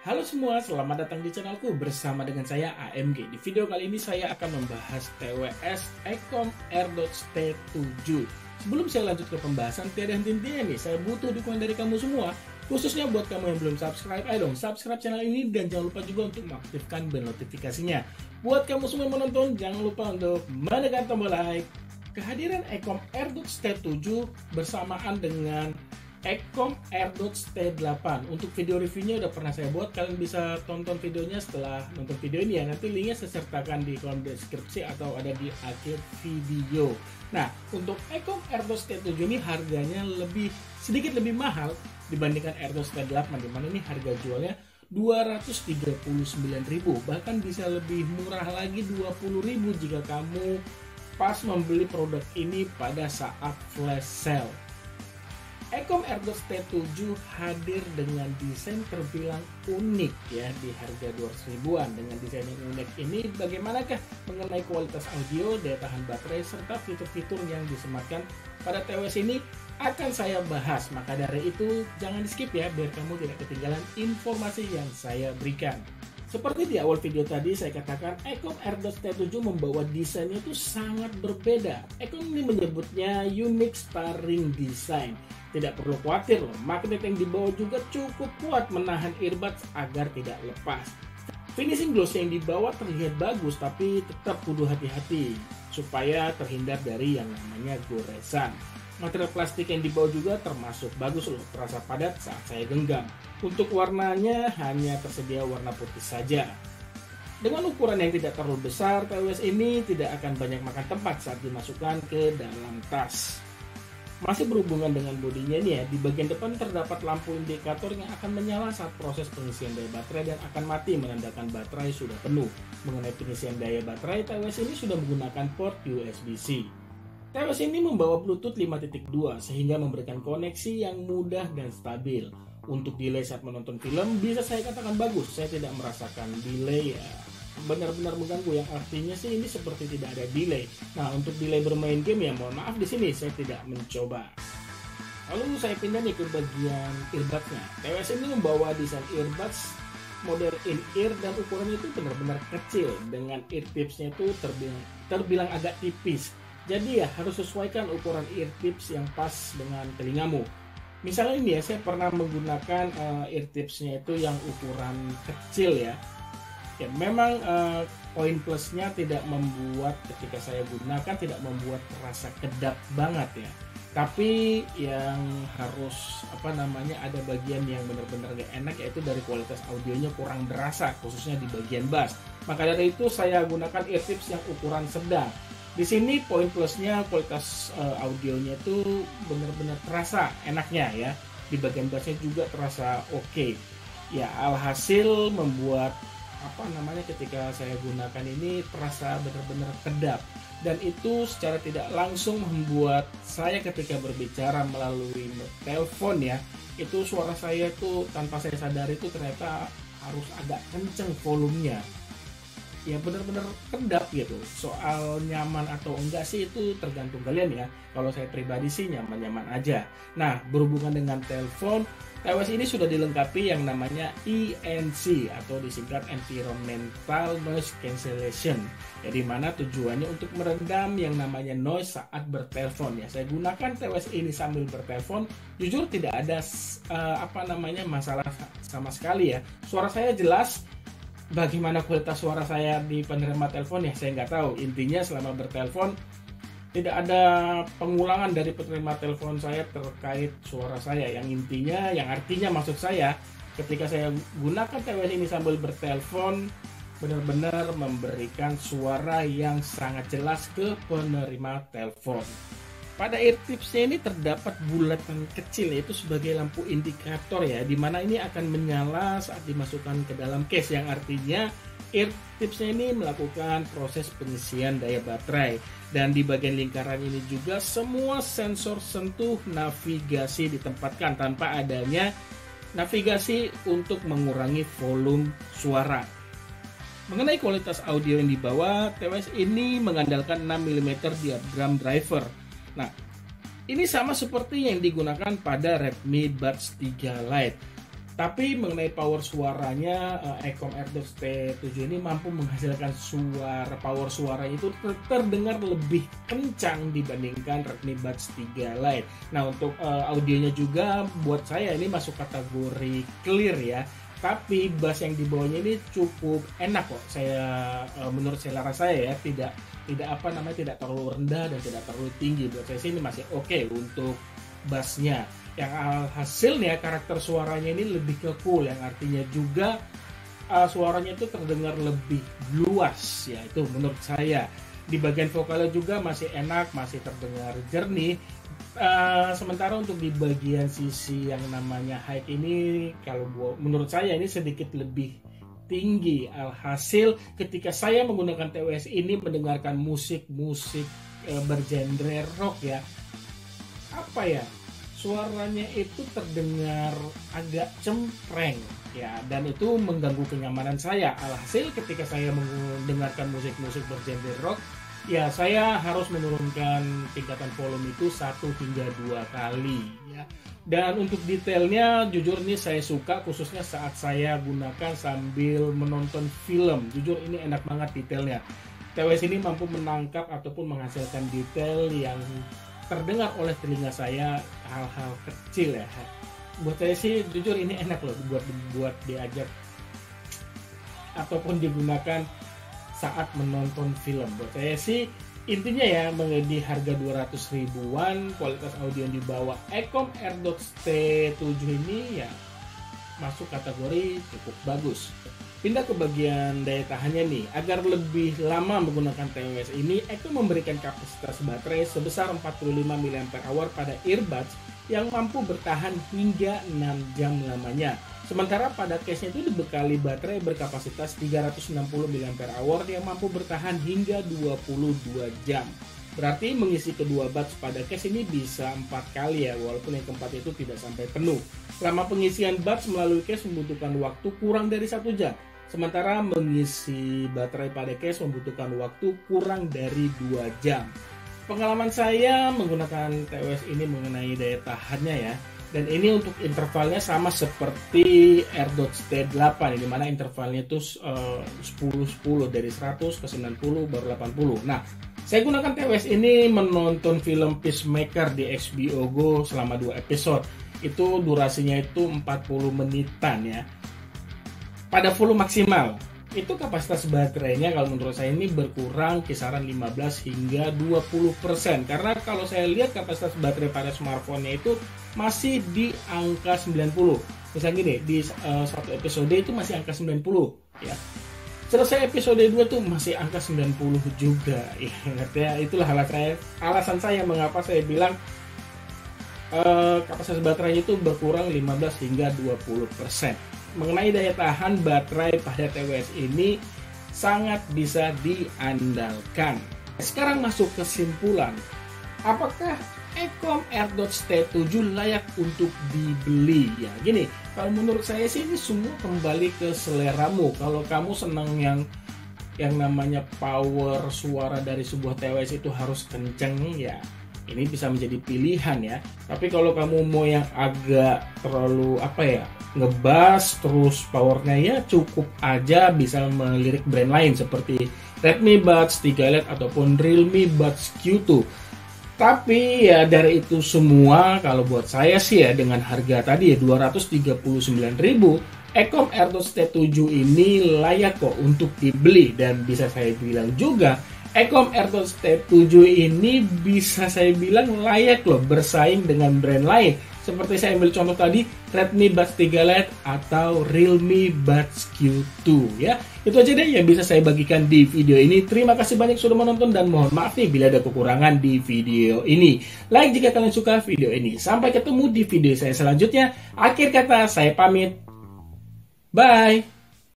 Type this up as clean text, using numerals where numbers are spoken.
Halo semua, selamat datang di channelku bersama dengan saya AMG. Di video kali ini saya akan membahas TWS Ecom AirDots T7. Sebelum saya lanjut ke pembahasan, tiada henti-hentinya nih, saya butuh dukungan dari kamu semua. Khususnya buat kamu yang belum subscribe, ayo dong subscribe channel ini dan jangan lupa juga untuk mengaktifkan bel notifikasinya. Buat kamu semua yang menonton, jangan lupa untuk menekan tombol like. Kehadiran Ecom AirDots T7 bersamaan dengan Ecom AirDots T8. Untuk video reviewnya udah pernah saya buat, kalian bisa tonton videonya setelah nonton video ini ya. Nanti linknya saya sertakan di kolom deskripsi atau ada di akhir video. Nah, untuk Ecom AirDots T7 ini harganya sedikit lebih mahal dibandingkan AirDots T8, dimana ini harga jualnya 239.000, bahkan bisa lebih murah lagi 20.000 jika kamu pas membeli produk ini pada saat flash sale. Ecom AirDots T7 hadir dengan desain terbilang unik ya di harga 200.000-an. Dengan desain yang unik ini, bagaimanakah mengenai kualitas audio, daya tahan baterai, serta fitur-fitur yang disematkan pada TWS ini akan saya bahas. Maka dari itu jangan di skip ya, biar kamu tidak ketinggalan informasi yang saya berikan. Seperti di awal video tadi saya katakan, Ecom AirDots T7 membawa desainnya itu sangat berbeda. Ecom ini menyebutnya unique sparring design. Tidak perlu khawatir loh, magnet yang dibawa juga cukup kuat menahan earbuds agar tidak lepas. Finishing gloss yang dibawa terlihat bagus, tapi tetap kudu hati-hati supaya terhindar dari yang namanya goresan. Material plastik yang dibawa juga termasuk bagus loh, terasa padat saat saya genggam. Untuk warnanya hanya tersedia warna putih saja. Dengan ukuran yang tidak terlalu besar, TWS ini tidak akan banyak makan tempat saat dimasukkan ke dalam tas. Masih berhubungan dengan bodinya nih ya, di bagian depan terdapat lampu indikator yang akan menyala saat proses pengisian daya baterai dan akan mati menandakan baterai sudah penuh. Mengenai pengisian daya baterai, TWS ini sudah menggunakan port USB-C. TWS ini membawa Bluetooth 5.2 sehingga memberikan koneksi yang mudah dan stabil. Untuk delay saat menonton film bisa saya katakan bagus, saya tidak merasakan delay ya benar-benar mengganggu, yang artinya sih ini seperti tidak ada delay. Nah, untuk delay bermain game ya mohon maaf di sini saya tidak mencoba. Lalu saya pindah nih ke bagian earbudsnya. TWS ini membawa desain earbuds model in-ear dan ukurannya itu benar-benar kecil, dengan ear tipsnya itu terbilang agak tipis. Jadi ya harus sesuaikan ukuran ear tips yang pas dengan telingamu. Misalnya ini ya, saya pernah menggunakan ear tipsnya itu yang ukuran kecil ya. Ya, memang poin plusnya tidak membuat ketika saya gunakan tidak membuat terasa kedap banget ya. Tapi yang harus ada bagian yang benar-benar gak enak, yaitu dari kualitas audionya kurang berasa, khususnya di bagian bass. Maka dari itu saya gunakan eartips yang ukuran sedang. Di sini poin plusnya kualitas audionya itu benar-benar terasa enaknya ya. Di bagian bassnya juga terasa oke. Ya, alhasil membuat ketika saya gunakan ini terasa benar-benar kedap, dan itu secara tidak langsung membuat saya ketika berbicara melalui telepon ya, itu suara saya itu tanpa saya sadari itu ternyata harus agak kenceng volumenya. Ya benar-benar kedap gitu. Soal nyaman atau enggak sih itu tergantung kalian ya. Kalau saya pribadi sih nyaman-nyaman aja. Nah, berhubungan dengan telepon, TWS ini sudah dilengkapi yang namanya ENC atau disingkat Environmental Noise Cancellation, ya, dimana tujuannya untuk meredam yang namanya noise saat bertelepon ya. Saya gunakan TWS ini sambil bertelepon, jujur tidak ada masalah sama sekali ya. Suara saya jelas. Bagaimana kualitas suara saya di penerima telepon ya saya nggak tahu. Intinya selama bertelepon tidak ada pengulangan dari penerima telepon saya terkait suara saya. Yang artinya maksud saya ketika saya gunakan TWS ini sambil bertelepon benar-benar memberikan suara yang sangat jelas ke penerima telepon. Pada ear tipsnya ini terdapat bulatan kecil, yaitu sebagai lampu indikator ya, dimana ini akan menyala saat dimasukkan ke dalam case, yang artinya ear tipsnya ini melakukan proses pengisian daya baterai. Dan di bagian lingkaran ini juga semua sensor sentuh navigasi ditempatkan tanpa adanya navigasi untuk mengurangi volume suara. Mengenai kualitas audio yang dibawa, TWS ini mengandalkan 6mm diaphragm driver. Nah, ini sama seperti yang digunakan pada Redmi Buds 3 Lite. Tapi mengenai power suaranya, Ecom AirDots T7 ini mampu menghasilkan power suara itu terdengar lebih kencang dibandingkan Redmi Buds 3 Lite. Nah, untuk audionya juga buat saya ini masuk kategori clear ya. Tapi bass yang dibawanya ini cukup enak kok. Menurut selera saya ya, tidak tidak terlalu rendah dan tidak terlalu tinggi. Buat saya sih ini masih oke untuk bassnya. Yang hasilnya karakter suaranya ini lebih ke cool, yang artinya juga suaranya itu terdengar lebih luas ya, itu menurut saya. Di bagian vokalnya juga masih enak, masih terdengar jernih. Sementara untuk di bagian sisi yang namanya high ini, kalau menurut saya ini sedikit lebih tinggi. Alhasil ketika saya menggunakan TWS ini mendengarkan musik bergenre rock ya, apa ya, suaranya itu terdengar agak cempreng ya, dan itu mengganggu kenyamanan saya. Alhasil ketika saya mendengarkan musik bergenre rock ya, saya harus menurunkan tingkatan volume itu 1 hingga 2 kali ya. Dan untuk detailnya jujur ini saya suka, khususnya saat saya gunakan sambil menonton film. Jujur ini enak banget detailnya. TWS ini mampu menangkap ataupun menghasilkan detail yang terdengar oleh telinga saya, hal-hal kecil ya. Buat saya sih jujur ini enak loh buat diajak ataupun digunakan saat menonton film. Buat saya sih intinya ya, di harga 200 ribuan, kualitas audio yang dibawa Ecom AirDots T7 ini ya masuk kategori cukup bagus. Pindah ke bagian daya tahannya nih. Agar lebih lama menggunakan TWS ini, Ecom memberikan kapasitas baterai sebesar 45 mAh pada earbuds yang mampu bertahan hingga 6 jam lamanya. Sementara pada case-nya itu dibekali baterai berkapasitas 360 mAh yang mampu bertahan hingga 22 jam. Berarti mengisi kedua buds pada case ini bisa 4 kali ya, walaupun yang keempat itu tidak sampai penuh. Lama pengisian buds melalui case membutuhkan waktu kurang dari 1 jam. Sementara mengisi baterai pada case membutuhkan waktu kurang dari 2 jam. Pengalaman saya menggunakan TWS ini mengenai daya tahannya ya. Dan ini untuk intervalnya sama seperti AirDots T8, di mana intervalnya itu 10-10 dari 100 ke 90 baru 80. Nah, saya gunakan TWS ini menonton film Peacemaker di HBO Go selama 2 episode. Itu durasinya itu 40 menitan ya. Pada volume maksimal, itu kapasitas baterainya kalau menurut saya ini berkurang kisaran 15 hingga 20%. Karena kalau saya lihat kapasitas baterai pada smartphone-nya itu masih di angka 90. Misalnya gini, di satu episode itu masih angka 90 ya. Selesai episode 2 tuh masih angka 90 juga ya. Artinya itulah alasan saya mengapa saya bilang kapasitas baterainya itu berkurang 15 hingga 20%. Mengenai daya tahan baterai pada TWS ini sangat bisa diandalkan. Sekarang masuk kesimpulan. Apakah Ecom AirDots T7 layak untuk dibeli? Ya gini, kalau menurut saya sih ini semua kembali ke seleramu. Kalau kamu senang yang namanya power suara dari sebuah TWS itu harus kenceng ya, ini bisa menjadi pilihan ya. Tapi kalau kamu mau yang agak terlalu ngebass terus powernya ya cukup aja, bisa melirik brand lain seperti Redmi Buds 3 Lite ataupun Realme Buds Q2. Tapi ya dari itu semua, kalau buat saya sih ya, dengan harga tadi ya 239.000, Ecom AirDots T7 ini layak kok untuk dibeli. Dan bisa saya bilang juga Ecom AirDots T7 ini bisa saya bilang layak loh bersaing dengan brand lain. Seperti saya ambil contoh tadi, Redmi Buds 3 Lite atau Realme Buds Q2 ya. Itu aja deh yang bisa saya bagikan di video ini. Terima kasih banyak sudah menonton dan mohon maaf nih bila ada kekurangan di video ini. Like jika kalian suka video ini. Sampai ketemu di video saya selanjutnya. Akhir kata saya pamit. Bye.